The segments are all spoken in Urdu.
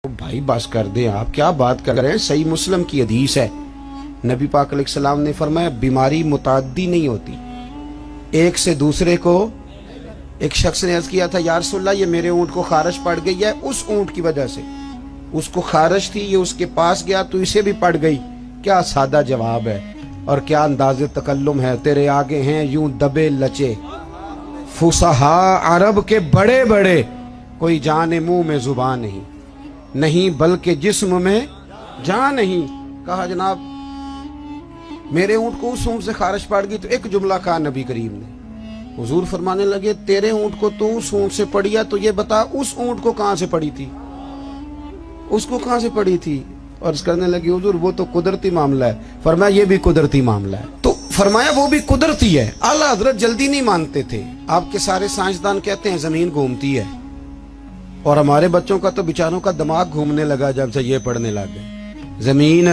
بھائی بس کر دیں، آپ کیا بات کر رہے ہیں؟ صحیح مسلم کی حدیث ہے، نبی پاک علیہ السلام نے فرمایا بیماری متعدی نہیں ہوتی، ایک سے دوسرے کو۔ ایک شخص نے عرض کیا تھا یا رسول اللہ یہ میرے اونٹ کو خارش پڑ گئی ہے اس اونٹ کی وجہ سے، اس کو خارش تھی، یہ اس کے پاس گیا تو اسے بھی پڑ گئی۔ کیا سادہ جواب ہے اور کیا انداز تکلم ہے! تیرے آگے ہیں یوں دبے لچے فصحاء عرب کے بڑے بڑے، کوئی جان منہ میں زبان نہیں بلکہ جسم میں جان نہیں۔ کہا جناب میرے اونٹ کو اس اونٹ سے خارش پڑ گئی، تو ایک جملہ کہا نبی کریم نے۔ حضور فرمانے لگے تیرے اونٹ کو تو اس اونٹ سے پڑی ہے، تو یہ بتا اس اونٹ کو کہاں سے پڑی تھی، اس کو کہاں سے پڑی تھی؟ اور اس کرنے لگی حضور وہ تو قدرتی معاملہ ہے۔ فرمایا یہ بھی قدرتی معاملہ ہے، تو فرمایا وہ بھی قدرتی ہے۔ اعلیٰ حضرت جلدی نہیں مانتے تھے۔ آپ کے سارے سائنسدان کہتے ہیں زمین گھومتی ہے، اور ہمارے بچوں کا تو بیچاروں کا دماغ گھومنے لگا جب سے یہ پڑھنے لگ گئے۔ زمین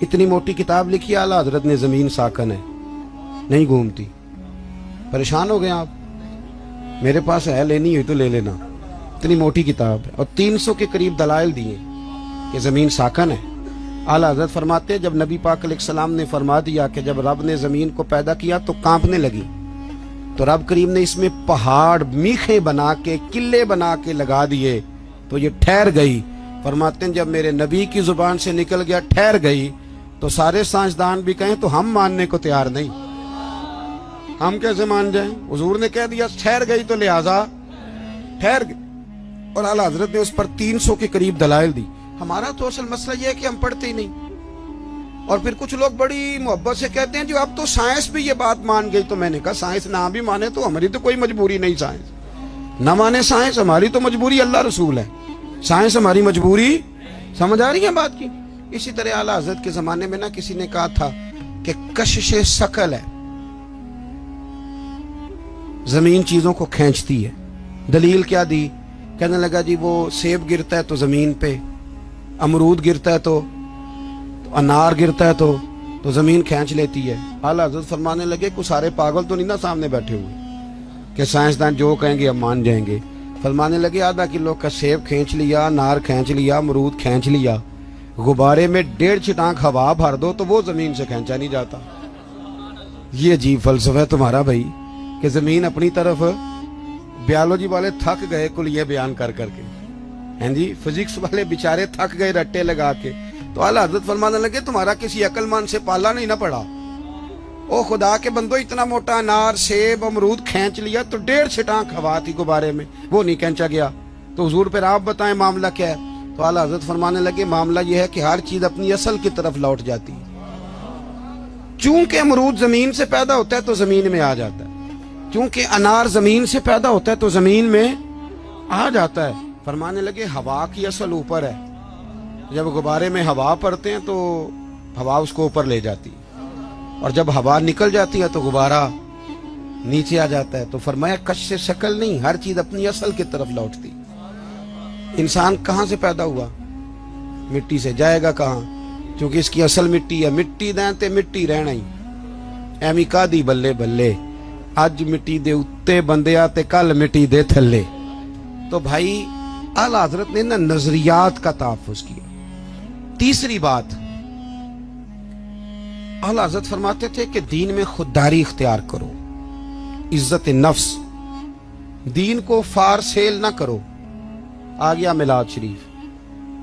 اتنی موٹی کتاب لکھی اعلیٰ حضرت نے، زمین ساکن ہے نہیں گھومتی۔ پریشان ہو گئے آپ؟ میرے پاس ہے، لینی ہوئی تو لے لینا، اتنی موٹی کتاب ہے، اور 300 کے قریب دلائل دیے کہ زمین ساکن ہے۔ اعلیٰ حضرت فرماتے ہیں جب نبی پاک علیہ السلام نے فرما دیا کہ جب رب نے زمین کو پیدا کیا تو کانپنے لگی، تو رب کریم نے اس میں پہاڑ میخیں بنا کے قلعے بنا کے لگا دیے تو یہ ٹھہر گئی۔ فرماتے ہیں جب میرے نبی کی زبان سے نکل گیا ٹھہر گئی، تو سارے سائنسدان بھی کہیں تو ہم ماننے کو تیار نہیں، ہم کیسے مان جائیں؟ حضور نے کہہ دیا ٹھہر گئی تو لہذا ٹھہر گئی، اور اعلیٰ حضرت نے اس پر 300 کے قریب دلائل دی۔ ہمارا تو اصل مسئلہ یہ ہے کہ ہم پڑھتے ہی نہیں، اور پھر کچھ لوگ بڑی محبت سے کہتے ہیں جو اب تو سائنس بھی یہ بات مان گئی۔ تو میں نے کہا سائنس نہ بھی مانے تو ہماری تو کوئی مجبوری نہیں، سائنس نہ مانے سائنس ہماری تو مجبوری اللہ رسول ہے، سائنس ہماری مجبوری۔ سمجھ آ رہی ہے بات کی؟ اسی طرح اعلیٰ حضرت کے زمانے میں نا کسی نے کہا تھا کہ کشش ثقل ہے، زمین چیزوں کو کھینچتی ہے۔ دلیل کیا دی؟ کہنے لگا جی وہ سیب گرتا ہے تو زمین پہ، امرود گرتا ہے تو انار گرتا ہے تو زمین کھینچ لیتی ہے۔ اعلیٰ حضرت فرمانے لگے کوئی سارے پاگل تو نہیں نا سامنے بیٹھے ہوئے کہ سائنسدان جو کہیں گے ہم مان جائیں گے۔ فرمانے لگے آدھا کلو کا سیب کھینچ لیا، انار کھینچ لیا، امرود کھینچ لیا، غبارے میں 1.5 چھٹانک ہوا بھر دو تو وہ زمین سے کھینچا نہیں جاتا۔ یہ عجیب فلسفہ ہے تمہارا بھائی کہ زمین اپنی طرف، بیالوجی والے تھک گئے کل یہ بیان کر کے، ہیں جی فزکس والے بیچارے تھک گئے رٹے لگا کے۔ تو اعلیٰ حضرت فرمانے لگے تمہارا کسی عقل مند سے پالا نہیں نہ پڑا، او خدا کے بندو اتنا موٹا انار سیب امرود کھینچ لیا تو 1.5 چھٹانک ہوا تھی غبارے میں، وہ نہیں کھینچا گیا۔ تو حضور پھر آپ بتائیں معاملہ کیا ہے؟ تو اعلیٰ حضرت فرمانے لگے معاملہ یہ ہے کہ ہر چیز اپنی اصل کی طرف لوٹ جاتی ہے۔ چونکہ امرود زمین سے پیدا ہوتا ہے تو زمین میں آ جاتا ہے، چونکہ انار زمین سے پیدا ہوتا ہے تو زمین میں آ جاتا ہے۔ فرمانے لگے ہوا کی اصل اوپر ہے، جب غبارے میں ہوا پڑتے ہیں تو ہوا اس کو اوپر لے جاتی ہے، اور جب ہوا نکل جاتی ہے تو غبارہ نیچے آ جاتا ہے۔ تو فرمایا کش سے شکل نہیں، ہر چیز اپنی اصل کی طرف لوٹتی۔ انسان کہاں سے پیدا ہوا؟ مٹی سے، جائے گا کہاں؟ چونکہ اس کی اصل مٹی ہے، مٹی دیں تے مٹی رہنا ہی ایمی کا دی بلے بلے، اج مٹی دے اتے بندیا تے کل مٹی دے تھلے۔ تو بھائی اعلیٰ حضرت نے نا نظریات کا تحفظ کیا۔ تیسری بات، اعلیٰ حضرت فرماتے تھے کہ دین میں خودداری اختیار کرو، عزت نفس، دین کو فار سیل نہ کرو۔ آ گیا میلاد شریف،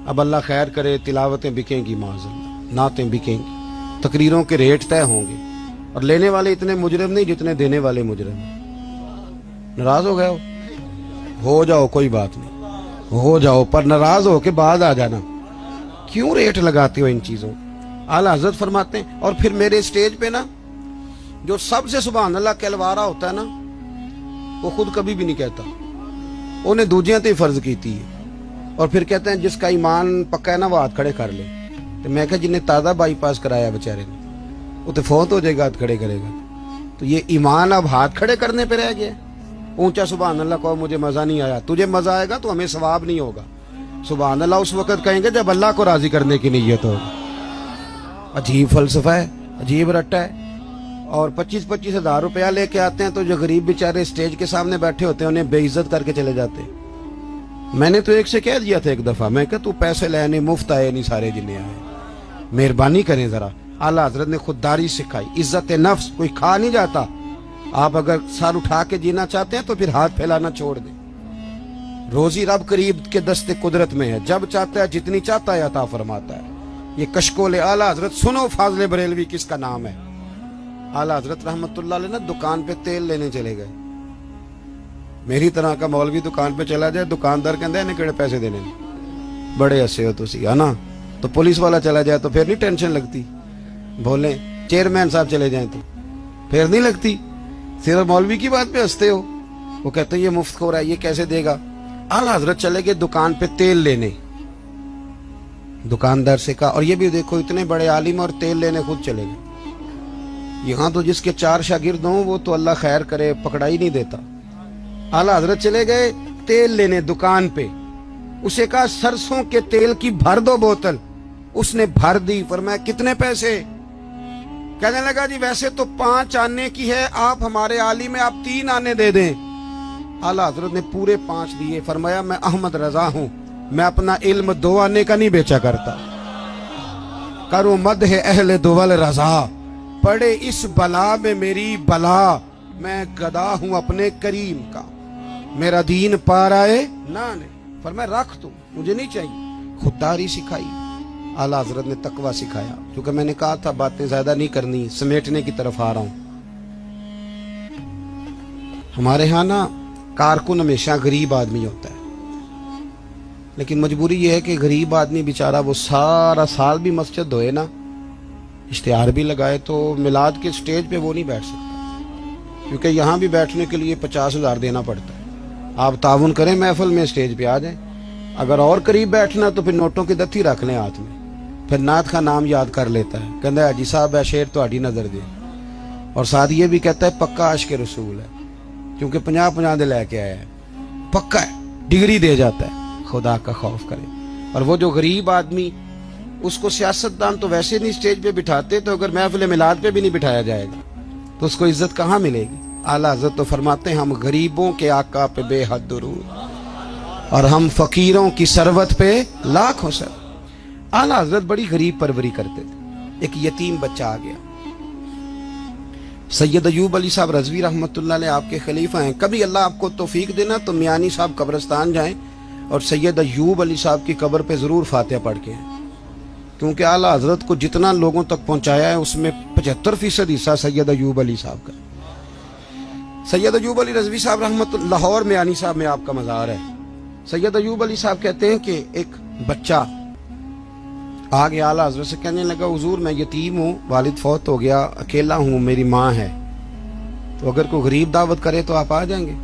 اب اللہ خیر کرے تلاوتیں بکیں گی، معاذ اللہ نعتیں بکیں گی، تقریروں کے ریٹ طے ہوں گے، اور لینے والے اتنے مجرم نہیں جتنے دینے والے مجرم ہیں۔ ناراض ہو گئے ہو جاؤ، کوئی بات نہیں، ہو جاؤ، پر ناراض ہو کے بعد آ جانا، کیوں ریٹ لگاتے ہو ان چیزوں؟ اعلیٰ حضرت فرماتے ہیں اور پھر میرے سٹیج پہ نا جو سب سے سبحان اللہ کہلوارا ہوتا ہے نا، وہ خود کبھی بھی نہیں کہتا، انہیں دوجیاں تے فرض کیتی ہے، اور پھر کہتے ہیں جس کا ایمان پکا ہے نا وہ ہاتھ کھڑے کر لے۔ تو میں کہا جنہیں تازہ بائی پاس کرایا بیچارے نے، وہ تو فوت ہو جائے گا ہاتھ کھڑے کرے گا، تو یہ ایمان اب ہاتھ کھڑے کرنے پہ رہ گیا۔ اونچا سبحان اللہ کہو مجھے مزہ نہیں آیا، تجھے مزہ آئے گا تو ہمیں ثواب نہیں ہوگا۔ سبحان اللہ اس وقت کہیں گے جب اللہ کو راضی کرنے کی نیت ہوگی۔ عجیب فلسفہ ہے، عجیب رٹا ہے۔ اور 25-25 ہزار روپیہ لے کے آتے ہیں تو جو غریب بیچارے اسٹیج کے سامنے بیٹھے ہوتے ہیں انہیں بے عزت کر کے چلے جاتے ہیں۔ میں نے تو ایک سے کہہ دیا تھا ایک دفعہ، میں کہ تو پیسے لینے مفت آئے نہیں سارے جنہیں آئے، مہربانی کریں ذرا۔ اعلیٰ حضرت نے خودداری سکھائی، عزت نفس، کوئی کھا نہیں جاتا۔ آپ اگر سر اٹھا کے جینا چاہتے ہیں تو پھر ہاتھ پھیلانا چھوڑ دیں۔ روزی رب قریب کے دست قدرت میں ہے، جب چاہتا ہے جتنی چاہتا ہے عطا فرماتا ہے۔ یہ کشکول اعلیٰ حضرت سنو، فاضل بریلوی کس کا نام ہے۔ اعلیٰ حضرت رحمت اللہ علیہ نا دکان پہ تیل لینے چلے گئے۔ میری طرح کا مولوی دکان پہ چلا جائے، دکاندار کہندے انہیں کیڑے پیسے دینے، بڑے ہسے ہو تسی ہے نا۔ تو پولیس والا چلا جائے تو پھر نہیں ٹینشن لگتی، بولیں چیئرمین صاحب چلے جائیں تو پھر نہیں لگتی۔ صرف مولوی کی بات پہ ہنستے ہو، وہ کہتے ہیں یہ مفت خور ہے، یہ کیسے دے گا۔ اعلیٰ حضرت چلے گئے دکان پہ تیل لینے، دکاندار سے کہا، اور یہ بھی دیکھو اتنے بڑے عالم اور تیل لینے خود چلے گئے۔ یہاں تو جس کے 4 شاگرد ہوں وہ تو اللہ خیر کرے پکڑا ہی نہیں دیتا۔ اعلیٰ حضرت چلے گئے تیل لینے دکان پہ، اسے کہا سرسوں کے تیل کی بھر دو بوتل، اس نے بھر دی۔ فرمایا کتنے پیسے؟ کہنے لگا جی ویسے تو 5 آنے کی ہے، آپ ہمارے عالم میں آپ 3 آنے دے دیں۔ اعلیٰ حضرت نے پورے 5 دیے۔ فرمایا میں احمد رضا ہوں، میں اپنا علم 2 آنے کا نہیں بیچا کرتا۔ کرو مدح اہل دول رضا، پڑے اس بلا میں میری بلا، میں گدا ہوں اپنے کریم کا، میرا دین پار آئے نہ نے۔ فرمایا رکھ تو، مجھے نہیں چاہیے۔ خودداری سکھائی، اعلیٰ حضرت نے تقوی سکھایا، کیونکہ میں نے کہا تھا باتیں زیادہ نہیں کرنی، سمیٹنے کی طرف آ رہا ہوں۔ ہمارے ہاں نا کارکن ہمیشہ غریب آدمی ہوتا ہے، لیکن مجبوری یہ ہے کہ غریب آدمی بیچارہ وہ سارا سال بھی مسجد دھوئے نا، اشتہار بھی لگائے، تو میلاد کے سٹیج پہ وہ نہیں بیٹھ سکتا، کیونکہ یہاں بھی بیٹھنے کے لیے 50,000 دینا پڑتا ہے۔ آپ تعاون کریں محفل میں سٹیج پہ آ جائیں، اگر اور قریب بیٹھنا تو پھر نوٹوں کی دتھی رکھ لیں ہاتھ میں، پھر نعت کا نام یاد کر لیتا ہے، کہتا ہے حاجی صاحب ہے شیر تہاڈی نظر دے، اور ساتھ یہ بھی کہتا ہے پکا عاشق رسول ہے، کیونکہ 50 دے لے کے آیا ہے، پکا ہے، ڈگری دے جاتا ہے۔ خدا کا خوف کرے۔ اور وہ جو غریب آدمی، اس کو سیاستدان تو ویسے نہیں سٹیج پہ بٹھاتے، تو اگر محفل میلاد پہ بھی نہیں بٹھایا جائے گا تو اس کو عزت کہاں ملے گی۔ اعلیٰ حضرت تو فرماتے ہیں ہم غریبوں کے آقا پہ بے حد درود، اور ہم فقیروں کی ثروت پہ لاکھوں سر۔ اعلیٰ حضرت بڑی غریب پروری کرتے تھے۔ ایک یتیم بچہ آ گیا، سید ایوب علی صاحب رضوی رحمت اللہ علیہ آپ کے خلیفہ ہیں، کبھی اللہ آپ کو توفیق دینا تو میانی صاحب قبرستان جائیں اور سید ایوب علی صاحب کی قبر پہ ضرور فاتحہ پڑھ کے ہیں، کیونکہ اعلیٰ حضرت کو جتنا لوگوں تک پہنچایا ہے اس میں 75% حصہ سید ایوب علی صاحب کا۔ سید ایوب علی رضوی صاحب رحمت اللہ، لاہور میانی صاحب میں آپ کا مزار ہے۔ سید ایوب علی صاحب کہتے ہیں کہ ایک بچہ آگے اعلیٰ حضرت سے کہنے لگا حضور میں یتیم ہوں، والد فوت ہو گیا، اکیلا ہوں، میری ماں ہے، تو اگر کوئی غریب دعوت کرے تو آپ آ جائیں گے؟